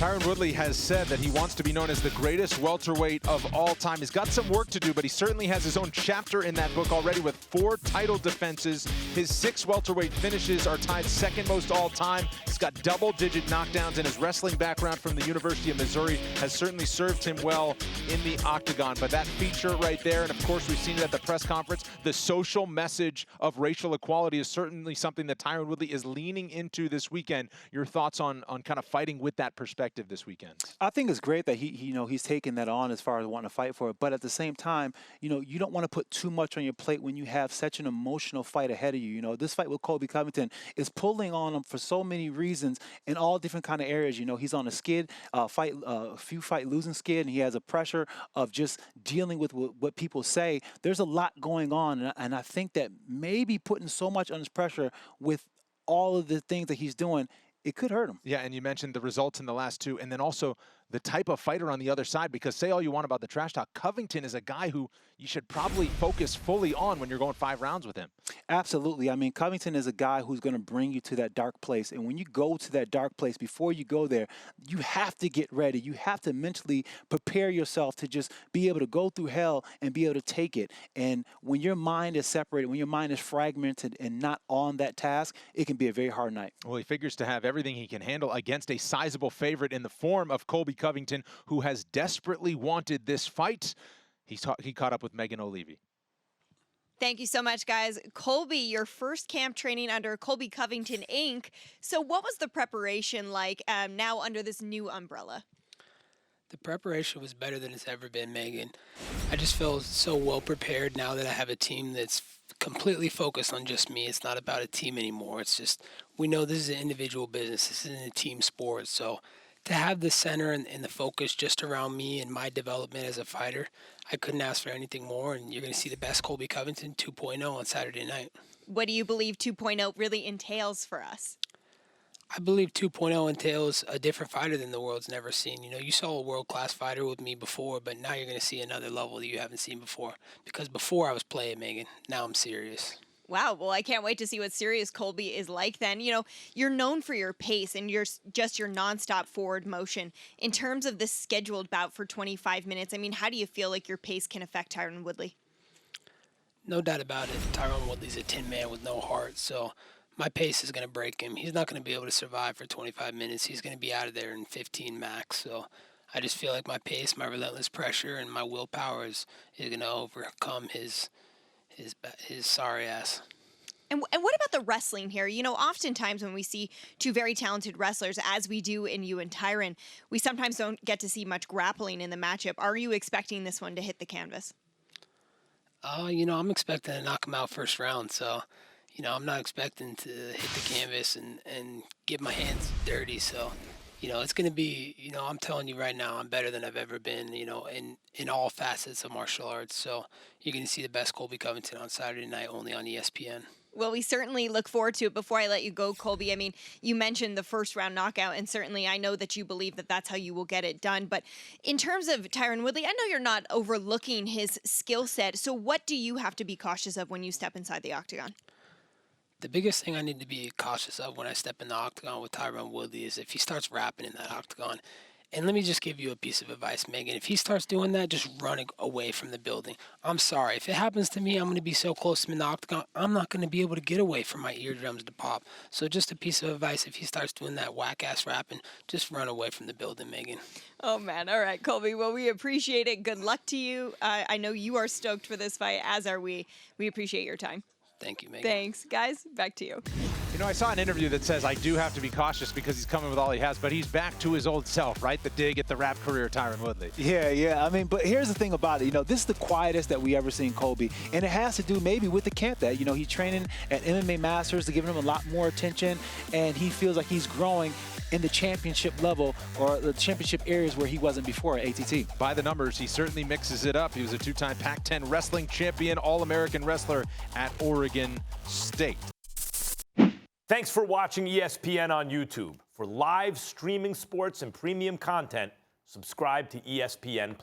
Tyron Woodley has said that he wants to be known as the greatest welterweight of all time. He's got some work to do, but he certainly has his own chapter in that book already with 4 title defenses. His 6 welterweight finishes are tied second most all time. He's got double-digit knockdowns, and his wrestling background from the University of Missouri has certainly served him well in the octagon. But that feature right there, and of course we've seen it at the press conference, the social message of racial equality is certainly something that Tyron Woodley is leaning into this weekend. Your thoughts on kind of fighting with that perspective this weekend? I think it's great that he's taking that on as far as wanting to fight for it. But at the same time, you don't want to put too much on your plate when you have such an emotional fight ahead of you. This fight with Colby Covington is pulling on him for so many reasons in all different kind of areas. He's on a skid, few fight losing skid, and he has a pressure of just dealing with what people say. There's a lot going on, and I think that maybe putting so much on his pressure with all of the things that he's doing, it could hurt him. Yeah, and you mentioned the results in the last 2, and then also the type of fighter on the other side, because say all you want about the trash talk, Covington is a guy who you should probably focus fully on when you're going 5 rounds with him. Absolutely. I mean, Covington is a guy who's going to bring you to that dark place. And when you go to that dark place, before you go there, you have to get ready. You have to mentally prepare yourself to just be able to go through hell and be able to take it. And when your mind is separated, when your mind is fragmented and not on that task, it can be a very hard night. Well, he figures to have everything he can handle against a sizable favorite in the form of Colby Covington, who has desperately wanted this fight. He caught up with Megan Olivi. Thank you so much, guys. Colby, your first camp training under Colby Covington, Inc. So what was the preparation like now under this new umbrella? The preparation was better than it's ever been, Megan. I just feel so well prepared now that I have a team that's completely focused on just me. It's not about a team anymore. It's just, we know this is an individual business. This isn't a team sport. So to have the center and the focus just around me and my development as a fighter, I couldn't ask for anything more. And you're going to see the best Colby Covington 2.0 on Saturday night. What do you believe 2.0 really entails for us? I believe 2.0 entails a different fighter than the world's never seen. You saw a world-class fighter with me before, but now you're going to see another level that you haven't seen before. Because before I was playing, Megan. Now I'm serious. Wow, well, I can't wait to see what serious Colby is like then. You're known for your pace and your nonstop forward motion. In terms of this scheduled bout for 25 minutes, I mean, how do you feel like your pace can affect Tyron Woodley? No doubt about it. Tyron Woodley's a tin man with no heart, so my pace is going to break him. He's not going to be able to survive for 25 minutes. He's going to be out of there in 15 max, so I just feel like my pace, my relentless pressure, and my willpower is going to overcome his sorry ass. And what about the wrestling here? Oftentimes when we see 2 very talented wrestlers, as we do in you and Tyron, we sometimes don't get to see much grappling in the matchup. Are you expecting this one to hit the canvas? I'm expecting to knock him out first round, so I'm not expecting to hit the canvas and get my hands dirty. So, it's going to be, I'm telling you right now, I'm better than I've ever been, in all facets of martial arts. So you're going to see the best Colby Covington on Saturday night only on ESPN. Well, we certainly look forward to it. Before I let you go, Colby, I mean, you mentioned the first round knockout, and certainly I know that you believe that that's how you will get it done. But in terms of Tyron Woodley, I know you're not overlooking his skill set. So what do you have to be cautious of when you step inside the octagon? The biggest thing I need to be cautious of when I step in the octagon with Tyron Woodley is if he starts rapping in that octagon. And let me just give you a piece of advice, Megan. If he starts doing that, just run away from the building. I'm sorry. If it happens to me, I'm going to be so close to him in the octagon, I'm not going to be able to get away from my eardrums to pop. So just a piece of advice, if he starts doing that whack-ass rapping, just run away from the building, Megan. Oh, man. All right, Colby. Well, we appreciate it. Good luck to you. I know you are stoked for this fight, as are we. We appreciate your time. Thank you, Megan. Thanks. Guys, back to you. I saw an interview that says I do have to be cautious because he's coming with all he has, but he's back to his old self, right? The dig at the rap career, Tyron Woodley. Yeah. I mean, but here's the thing about it. This is the quietest that we ever seen Colby, and it has to do maybe with the camp that, he's training at MMA Masters to give him a lot more attention, and he feels like he's growing in the championship level or the championship areas where he wasn't before at ATT. By the numbers, he certainly mixes it up. He was a 2-time Pac-10 wrestling champion, All-American wrestler at Oregon State. Thanks for watching ESPN on YouTube. For live streaming sports and premium content, subscribe to ESPN+.